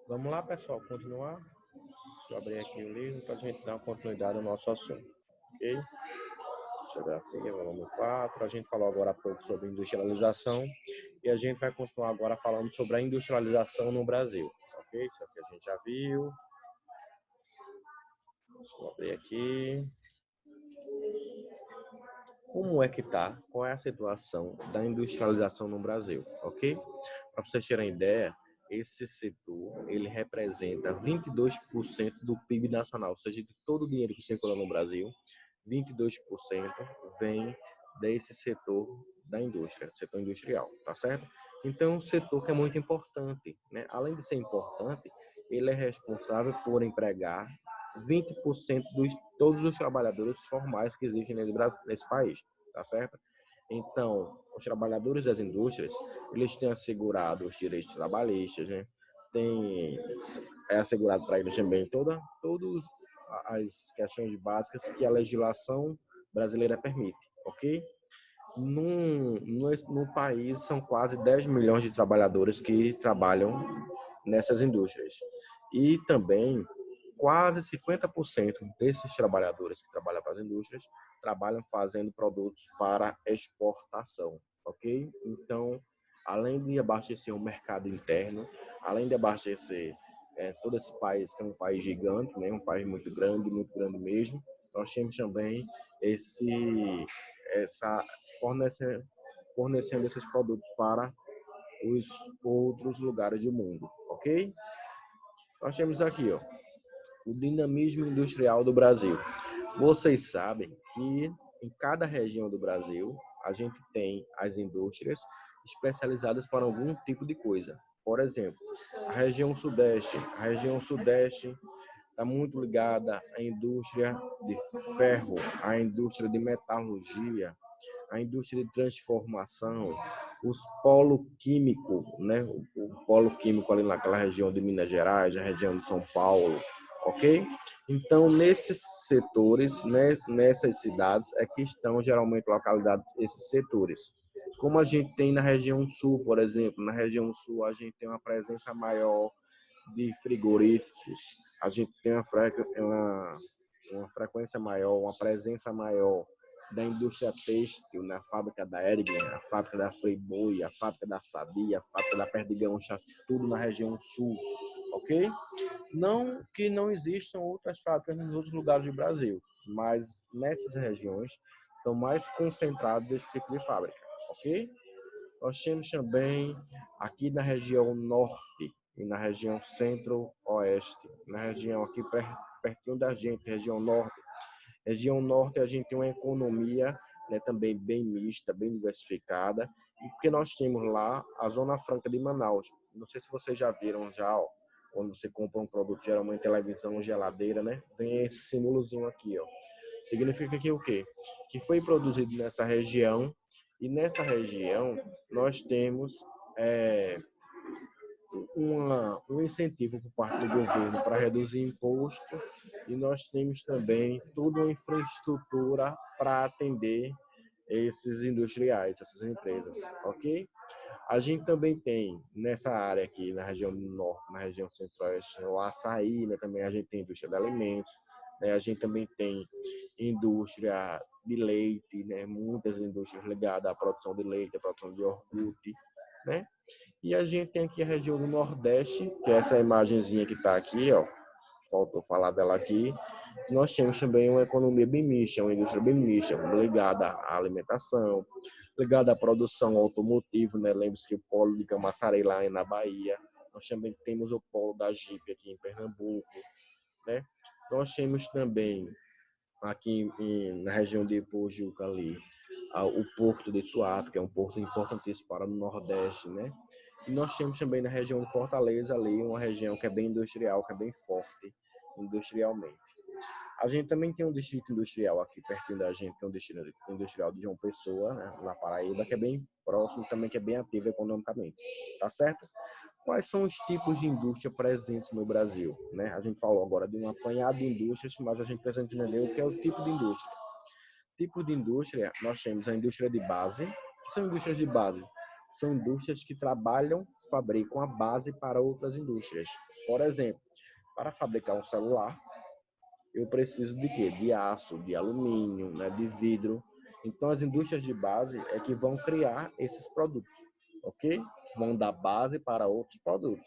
Vamos lá, pessoal, continuar. Deixa eu abrir aqui o livro para a gente dar continuidade ao nosso assunto, ok? Deixa eu ver aqui, volume 4. A gente falou agora há pouco sobre industrialização e a gente vai continuar agora falando sobre a industrialização no Brasil, ok? Isso aqui a gente já viu. Deixa eu abrir aqui. Como é que tá? Qual é a situação da industrialização no Brasil, ok? Para vocês terem ideia, esse setor ele representa 22% do PIB nacional, ou seja, de todo o dinheiro que circula no Brasil, 22% vem desse setor da indústria, setor industrial, tá certo? Então, é um setor que é muito importante, né? Além de ser importante, ele é responsável por empregar 20% de todos os trabalhadores formais que existem nesse país, tá certo? Então, os trabalhadores das indústrias, eles têm assegurado os direitos trabalhistas, né? Tem, é assegurado para eles também todas as questões básicas que a legislação brasileira permite, ok? No país, são quase 10 milhões de trabalhadores que trabalham nessas indústrias. E também, quase 50% desses trabalhadores que trabalham para as indústrias trabalham fazendo produtos para exportação, ok? Então, além de abastecer o mercado interno, além de abastecer todo esse país, que é um país gigante, né? Um país muito grande mesmo, nós temos também essa fornecendo esses produtos para os outros lugares do mundo, ok? Nós temos aqui, ó, o dinamismo industrial do Brasil. Vocês sabem que em cada região do Brasil a gente tem as indústrias especializadas para algum tipo de coisa. Por exemplo, a região Sudeste está muito ligada à indústria de ferro, à indústria de metalurgia, a indústria de transformação, os polo químico, né? O polo químico ali naquela região de Minas Gerais, a região de São Paulo, ok? Então, nesses setores, né, nessas cidades, é que estão geralmente localizados esses setores. Como a gente tem na região sul, por exemplo, na região sul a gente tem uma presença maior de frigoríficos, a gente tem uma frequência maior, uma presença maior da indústria têxtil, na fábrica da Ergen, a fábrica da Friboi, a fábrica da Sadia, a fábrica da Perdigão, tudo na região sul, ok? Não que não existam outras fábricas nos outros lugares do Brasil, mas nessas regiões estão mais concentrados esse tipo de fábrica, ok? Nós temos também aqui na região norte e na região centro-oeste, na região aqui pertinho da gente, região norte. Região norte a gente tem uma economia, né, também bem mista, bem diversificada, e porque nós temos lá a Zona Franca de Manaus. Não sei se vocês já viram já, ó, quando você compra um produto, geralmente televisão, geladeira, né? Tem esse símbolozinho aqui, ó. Significa que o quê? Que foi produzido nessa região, e nessa região nós temos é, um incentivo por parte do governo para reduzir imposto, e nós temos também toda uma infraestrutura para atender esses industriais, essas empresas, ok? A gente também tem nessa área aqui, na região norte, na região centro-oeste, o açaí, né? Também a gente tem indústria de alimentos, né? A gente também tem indústria de leite, né? Muitas indústrias ligadas à produção de leite, à produção de iogurte, né? E a gente tem aqui a região do Nordeste, que é essa imagenzinha que está aqui, ó. Faltou falar dela aqui. Nós temos também uma economia bem mista, uma indústria bem mista, ligada à alimentação, ligada à produção automotiva, né? Lembre-se que o polo de Camaçari lá é na Bahia. Nós também temos o polo da Jeep aqui em Pernambuco, né? Nós temos também aqui na região de Ipojuca ali, o Porto de Suape, que é um porto importantíssimo para o Nordeste, né? E nós temos também na região de Fortaleza ali, uma região que é bem industrial, que é bem forte industrialmente. A gente também tem um distrito industrial aqui pertinho da gente, que é um distrito industrial de João Pessoa, né, na Paraíba, que é bem próximo também, que é bem ativo economicamente, tá certo? Quais são os tipos de indústria presentes no Brasil, né? A gente falou agora de um apanhado de indústrias, mas a gente precisa entender o que é o tipo de indústria. Tipo de indústria, nós temos a indústria de base. O que são indústrias de base? São indústrias que trabalham, fabricam a base para outras indústrias. Por exemplo, para fabricar um celular, eu preciso de quê? De aço, de alumínio, né, de vidro. Então, as indústrias de base é que vão criar esses produtos, ok? Vão dar base para outros produtos.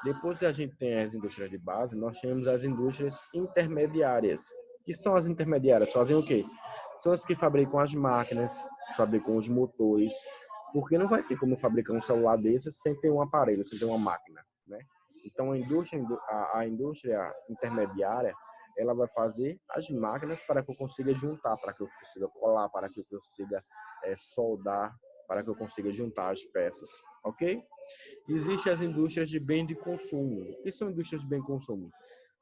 Depois que a gente tem as indústrias de base, nós temos as indústrias intermediárias. Que são as intermediárias? Fazem o quê? São as que fabricam as máquinas, fabricam os motores, porque não vai ter como fabricar um celular desses sem ter um aparelho, sem ter uma máquina, né? Então a indústria intermediária, ela vai fazer as máquinas para que eu consiga juntar, para que eu consiga colar, para que eu consiga soldar, para que eu consiga juntar as peças, ok? Existem as indústrias de bem de consumo. O que são indústrias de bem de consumo?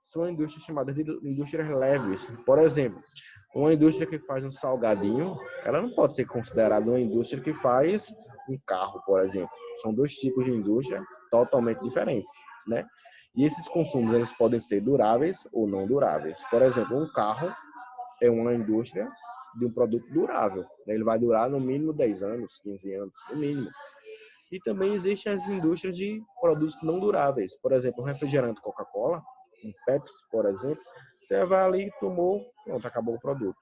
São indústrias chamadas de indústrias leves. Por exemplo, uma indústria que faz um salgadinho, ela não pode ser considerada uma indústria que faz um carro, por exemplo. São dois tipos de indústria totalmente diferentes, né? E esses consumos, eles podem ser duráveis ou não duráveis. Por exemplo, um carro é uma indústria de um produto durável, né? Ele vai durar no mínimo 10 anos, 15 anos, no mínimo. E também existem as indústrias de produtos não duráveis. Por exemplo, um refrigerante Coca-Cola, um Pepsi, por exemplo, você vai ali, tomou, pronto, acabou o produto.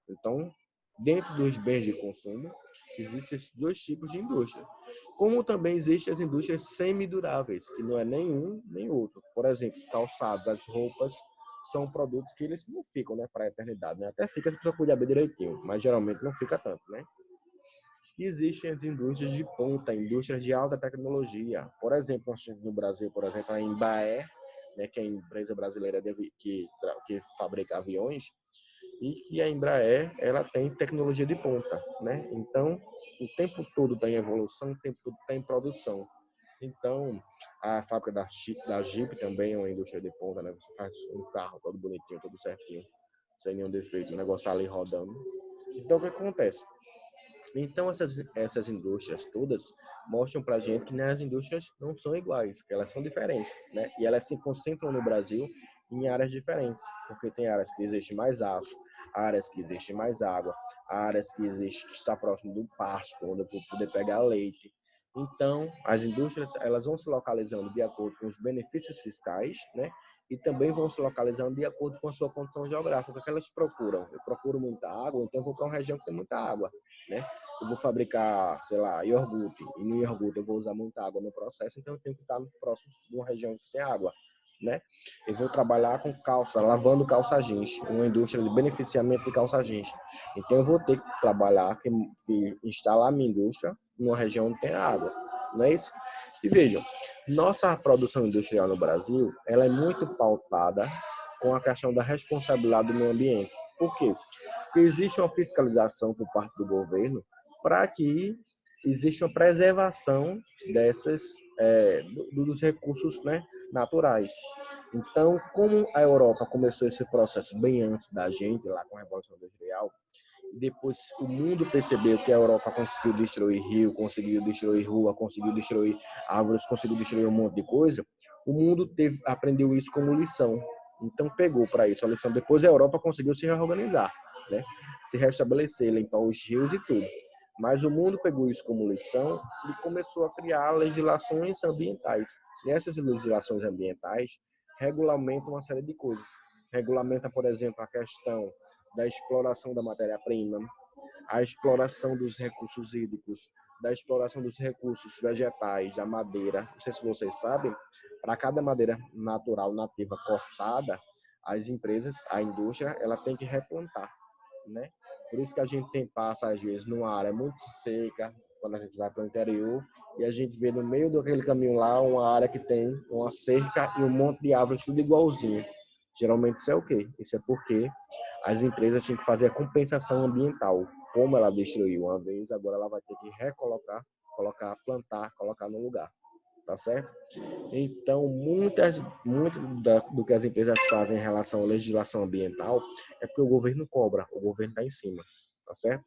Então, dentro dos bens de consumo, existem esses dois tipos de indústria. Como também existem as indústrias semiduráveis, que não é nenhum nem outro. Por exemplo, calçados, as roupas, são produtos que eles não ficam, né, para a eternidade, né? Até fica se você cuidar bem direitinho, mas geralmente não fica tanto, né? Existem as indústrias de ponta, indústrias de alta tecnologia. Por exemplo, nós temos no Brasil, por exemplo, a Embraer, né, que é a empresa brasileira que fabrica aviões, e que a Embraer ela tem tecnologia de ponta, né? Então, o tempo todo está em evolução, o tempo todo está em produção. Então, a fábrica da Jeep também é uma indústria de ponta, né? Você faz um carro todo bonitinho, todo certinho, sem nenhum defeito, o negócio tá ali rodando. Então, o que acontece? Então, essas indústrias todas mostram para a gente que, né, as indústrias não são iguais, que elas são diferentes, né? E elas se concentram no Brasil em áreas diferentes, porque tem áreas que existe mais aço, áreas que existe mais água, áreas que existe que está próximo do pasto, onde eu vou poder pegar leite. Então, as indústrias elas vão se localizando de acordo com os benefícios fiscais, né? E também vão se localizando de acordo com a sua condição geográfica, o que elas procuram. Eu procuro muita água, então eu vou para uma região que tem muita água, né? Eu vou fabricar, sei lá, iogurte, e no iogurte eu vou usar muita água no processo, então eu tenho que estar próximo de uma região que tem água, né? Eu vou trabalhar com calça, lavando calça jeans, uma indústria de beneficiamento de calça jeans. Então eu vou ter que trabalhar, instalar minha indústria numa região onde tem água, não é isso? E vejam, nossa produção industrial no Brasil, ela é muito pautada com a questão da responsabilidade do meio ambiente. Por quê? Porque existe uma fiscalização por parte do governo para que exista uma preservação dos recursos, né, naturais. Então, como a Europa começou esse processo bem antes da gente, lá com a Revolução Industrial, depois o mundo percebeu que a Europa conseguiu destruir rio, conseguiu destruir rua, conseguiu destruir árvores, conseguiu destruir um monte de coisa, o mundo aprendeu isso como lição. Então pegou para isso a lição. Depois a Europa conseguiu se reorganizar, né? Se restabelecer, limpar os rios e tudo. Mas o mundo pegou isso como lição e começou a criar legislações ambientais. E essas legislações ambientais regulamentam uma série de coisas. Regulamenta, por exemplo, a questão da exploração da matéria-prima, a exploração dos recursos hídricos, da exploração dos recursos vegetais, da madeira. Não sei se vocês sabem, para cada madeira natural nativa cortada, as empresas, a indústria, ela tem que replantar, né? Por isso que a gente passa, às vezes, numa área muito seca, quando a gente vai para o interior, e a gente vê no meio daquele caminho lá uma área que tem uma cerca e um monte de árvores tudo igualzinho. Geralmente isso é o quê? Isso é porque as empresas têm que fazer a compensação ambiental. Como ela destruiu uma vez, agora ela vai ter que recolocar, colocar, plantar, colocar no lugar. Tá certo? Então, muito do que as empresas fazem em relação à legislação ambiental é porque o governo cobra, o governo está em cima, tá certo?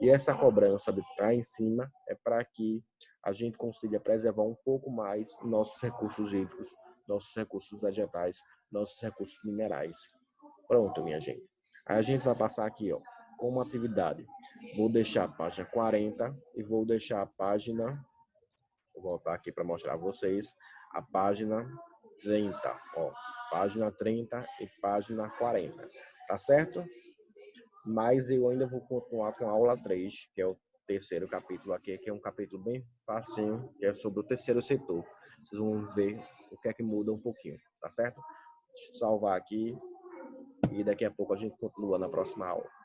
E essa cobrança de estar em cima é para que a gente consiga preservar um pouco mais nossos recursos hídricos, nossos recursos vegetais, nossos recursos minerais. Pronto, minha gente. Aí a gente vai passar aqui, ó, como atividade. Vou deixar a página 40 e vou deixar a página, vou voltar aqui para mostrar a vocês, a página 30, ó, página 30 e página 40, tá certo? Mas eu ainda vou continuar com a aula 3, que é o terceiro capítulo aqui, que é um capítulo bem facinho, que é sobre o terceiro setor. Vocês vão ver o que é que muda um pouquinho, tá certo? Deixa eu salvar aqui e daqui a pouco a gente continua na próxima aula.